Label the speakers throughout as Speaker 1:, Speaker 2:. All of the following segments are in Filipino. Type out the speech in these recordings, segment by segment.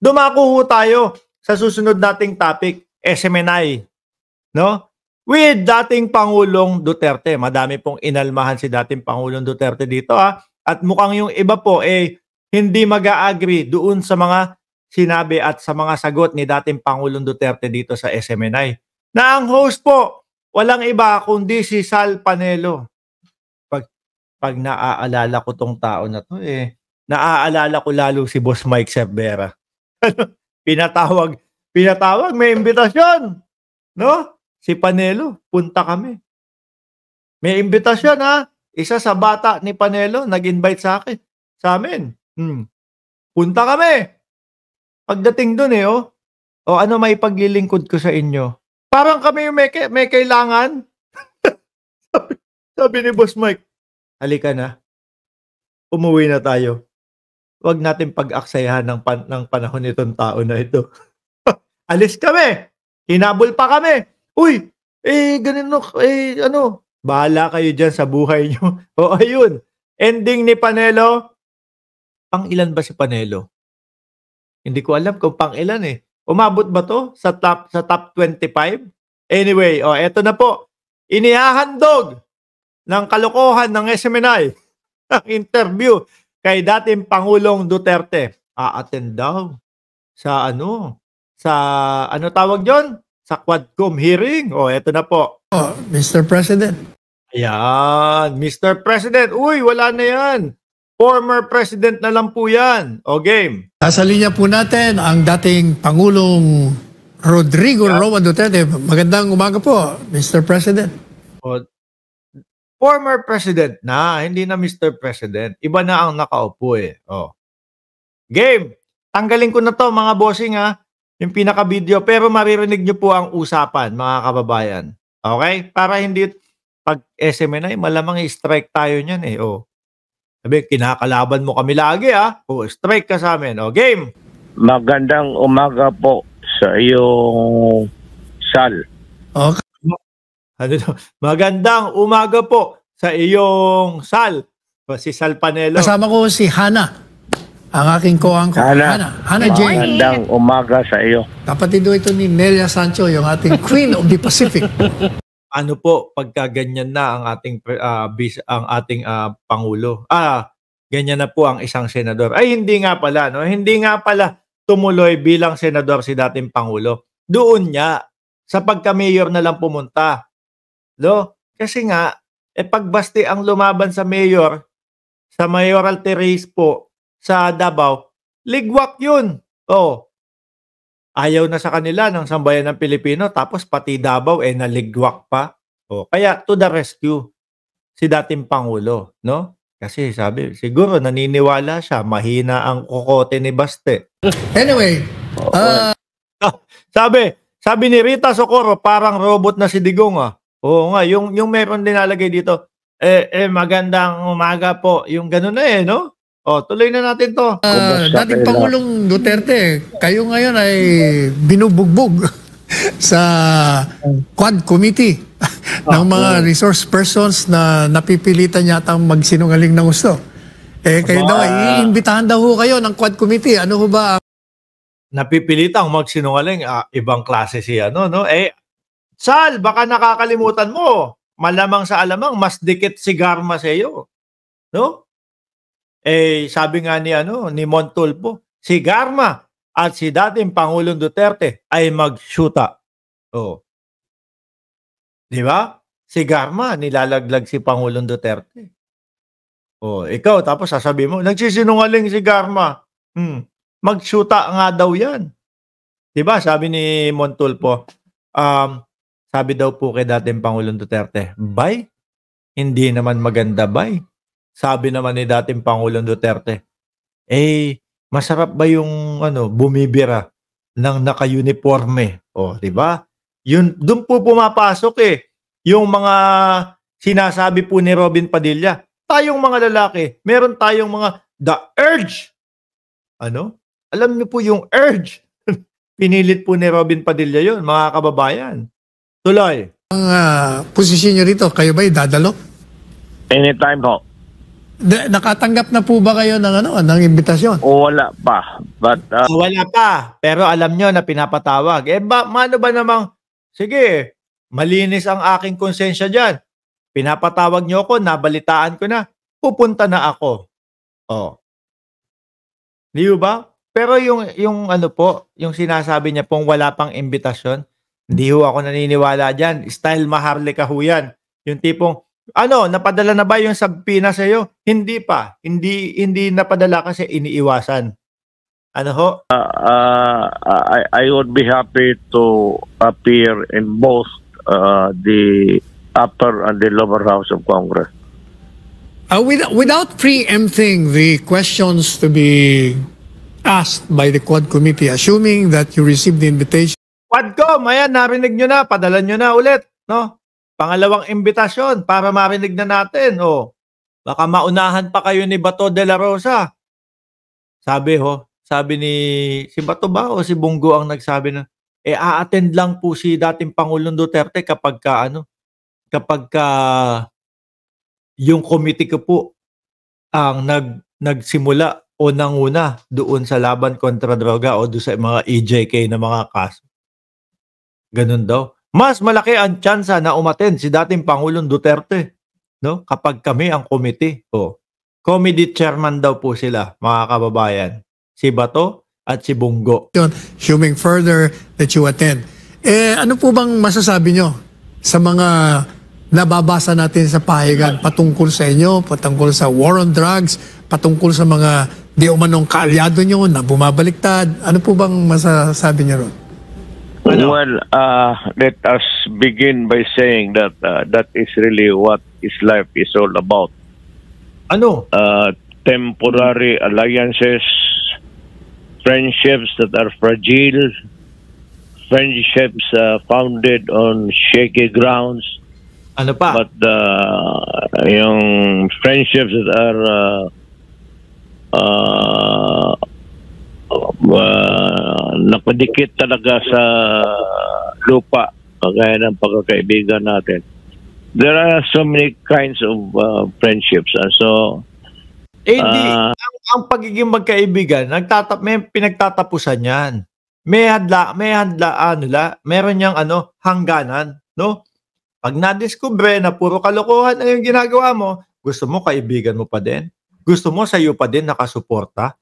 Speaker 1: Dumako ho tayo sa susunod nating topic, SMNI. No? With dating Pangulong Duterte. Madami pong inalmahan si dating Pangulong Duterte dito At mukhang yung iba po hindi mag-a-agree doon sa mga sinabi at sa mga sagot ni dating Pangulong Duterte dito sa SMNI. Na ang host po, walang iba kundi si Sal Panelo. Pag naaalala ko tong tao na to naaalala ko lalo si Boss Mike Cervera. pinatawag, may imbitasyon. No? Si Panelo, punta kami. May imbitasyon Isa sa bata ni Panelo nag-invite sa amin. Punta kami. Pagdating doon ano may paglilingkod ko sa inyo? Parang kami yung may kailangan. sabi ni Boss Mike, halika na. Umuwi na tayo. Huwag natin pag-aksayahan ng panahon nitong tao na ito. Alis kami. Hinabol pa kami. Uy, ganun bahala kayo dyan sa buhay nyo. Ayun. Ending ni Panelo. Pang ilan ba si Panelo? Hindi ko alam kung pang ilan Umabot ba to sa top 25? Anyway, eto na po. Inihahandog ng kalokohan ng SMNI ang interview kay dating Pangulong Duterte. A-attend daw sa ano tawag yon? Sa Quadcom hearing. Eto na po.
Speaker 2: Mr. President.
Speaker 1: Ayan, Mr. President. Uy, wala na yan. Former President na lang po yan. Game.
Speaker 2: Nasa linya po natin ang dating Pangulong Rodrigo Roa Duterte. Magandang umaga po, Mr. President.
Speaker 1: Former President na, hindi na Mr. President. Iba na ang nakaupo Game. Tanggalin ko na to mga bossing yung pinaka-video, pero maririnig nyo po ang usapan, mga kababayan. Okay? Para hindi, pag SMNI, malamang i-strike tayo niyan Sabi, kinakalaban mo kami lagi strike ka sa amin. Game!
Speaker 3: Magandang umaga po sa iyong Sal.
Speaker 2: Okay.
Speaker 1: Magandang umaga po sa iyong Sal. Si Sal Panelo.
Speaker 2: Kasama ko si Hana. Ang aking ko-angko. Hana Jane.
Speaker 3: Magandang umaga sa iyo.
Speaker 2: Kapatid ito ni Nelia Sancho, yung ating Queen of the Pacific.
Speaker 1: Ano po pagka ganyan na ang ating pangulo? Ganyan na po ang isang senador. Ay hindi nga pala, Hindi nga pala tumuloy bilang senador si dating pangulo. Doon niya sa pagka-mayor na lang pumunta. Kasi nga pagbasti ang lumaban sa mayor, sa mayoralty race po sa Davao, ligwak 'yun. Ayaw na sa kanila ng sambayan ng Pilipino, tapos pati Davao naligwak pa. Kaya to the rescue si dating Pangulo, Kasi sabi, siguro naniniwala siya, mahina ang kokote ni Baste.
Speaker 2: Anyway,
Speaker 1: sabi ni Rita Socorro, parang robot na si Digong Oo nga, yung meron din nalagay dito, magandang umaga po, yung gano'n na tuloy na natin to.
Speaker 2: Dating Pangulong Duterte, kayo ngayon ay binubugbog sa Quad Committee ng mga resource persons na napipilitan yata magsinungaling ng gusto. Kayo daw, iimbitahan daw kayo ng Quad Committee. Ano ho ba?
Speaker 1: Napipilitang magsinungaling, ibang klase siya, Sal, baka nakakalimutan mo. Malamang sa alamang, mas dikit si Garma sa iyo. Sabi nga ni Montulpo, si Garma at si dating Pangulong Duterte ay mag-shoota. Di ba? Si Garma, nilalaglag si Pangulong Duterte. Ikaw, tapos sasabi mo, nagsisinungaling si Garma. Mag-shoota nga daw yan. Di ba? Sabi ni Montulpo, sabi daw po kay dating Pangulong Duterte, bay? Hindi naman maganda, bay. Sabi naman ni dating Pangulong Duterte, masarap ba yung bumibira ng naka-uniforme? Di ba? Yun, doon po pumapasok yung mga sinasabi po ni Robin Padilla. Tayong mga lalaki, meron tayong mga the urge. Alam niyo po yung urge. Pinilit po ni Robin Padilla yun, mga kababayan. Tuloy.
Speaker 2: Ang posisyon nyo rito, kayo ba'y dadalo?
Speaker 3: Anytime po.
Speaker 2: Nakatanggap na po ba kayo ng ng imbitasyon?
Speaker 3: Wala pa. But
Speaker 1: Wala pa, pero alam nyo na pinapatawag. Mano ba namang, sige, malinis ang aking konsensya dyan. Pinapatawag nyo ako, nabalitaan ko na, pupunta na ako. Oh. Di ba? Pero yung ano po, yung sinasabi niya pong wala pang imbitasyon, hindi ho ako naniniwala dyan. Style Maharlika ho yan. Yung tipong, napadala na ba yung sabpina sa iyo? Hindi pa. Hindi napadala kasi iniiwasan. Ano ho?
Speaker 3: I would be happy to appear in both the upper and the lower house of Congress.
Speaker 2: Without preempting the questions to be asked by the Quad Committee, assuming that you received the invitation.
Speaker 1: Quadcom, ayan, narinig nyo na, padala nyo na ulit, no? Pangalawang imbitasyon para marinig na natin, baka maunahan pa kayo ni Bato de la Rosa. Sabi ni, si Bato ba o si Bongo ang nagsabi na, a-attend lang po si dating Pangulong Duterte kapag yung committee ko po ang nagsimula o nanguna doon sa laban kontra droga o doon sa mga EJK na mga kaso. Ganun daw. Mas malaki ang tsansa na umattend si dating Pangulong Duterte, no? Kapag kami ang committee. Committee chairman daw po sila, mga kababayan. Si Bato at si Bongo.
Speaker 2: Assuming further that you attend. Ano po bang masasabi nyo sa mga nababasa natin sa pahayagan patungkol sa inyo, patungkol sa war on drugs, patungkol sa mga di umanong kaalyado nyo na bumabaliktad? Ano po bang masasabi niyo ron?
Speaker 3: Well, let us begin by saying that that is really what his life is all about.
Speaker 1: Ano?
Speaker 3: Temporary alliances, friendships that are fragile, friendships founded on shaky grounds.
Speaker 1: Ano pa?
Speaker 3: But yung friendships that are nakadikit talaga sa lupa, kagaya ng pagkakaibigan natin. There are so many kinds of friendships. So,
Speaker 1: ang pagiging magkaibigan, may pinagtatapusan yan. Meron niyang hangganan, no? Pag nadiskubre na puro kalokohan na yung ginagawa mo, gusto mo kaibigan mo pa din? Gusto mo sa iyo pa din nakasuporta?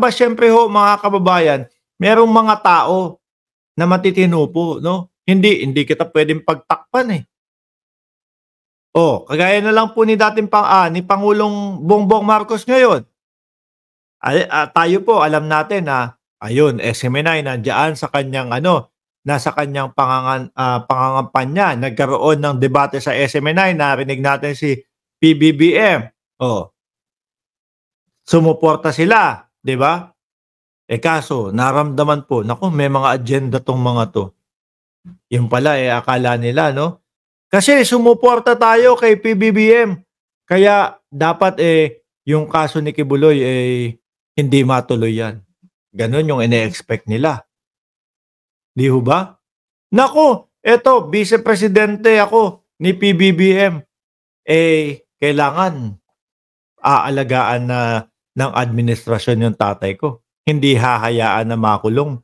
Speaker 1: Syempre ho, mga kababayan, merong mga tao na matitino po, no? Hindi kita pwedeng pagtakpan eh. Kagaya na lang po ni ni Pangulong Bongbong Marcos ngayon. Tayo po, alam natin na, ayun, SMNI nandiyan sa kanyang nasa kanyang pangangampanya. Nagkaroon ng debate sa SMNI, narinig natin si PBBM. Sumuporta sila, di ba? Kaso, naramdaman po, naku, may mga agenda tong mga to. Yung pala, akala nila, no? Kasi sumuporta tayo kay PBBM. Kaya, dapat, yung kaso ni Kibuloy, hindi matuloy yan. Ganon yung ine-expect nila. Di ho ba? Naku, eto, vice-presidente ako ni PBBM. Kailangan aalagaan na ng administrasyon yung tatay ko. Hindi hahayaan na makulong.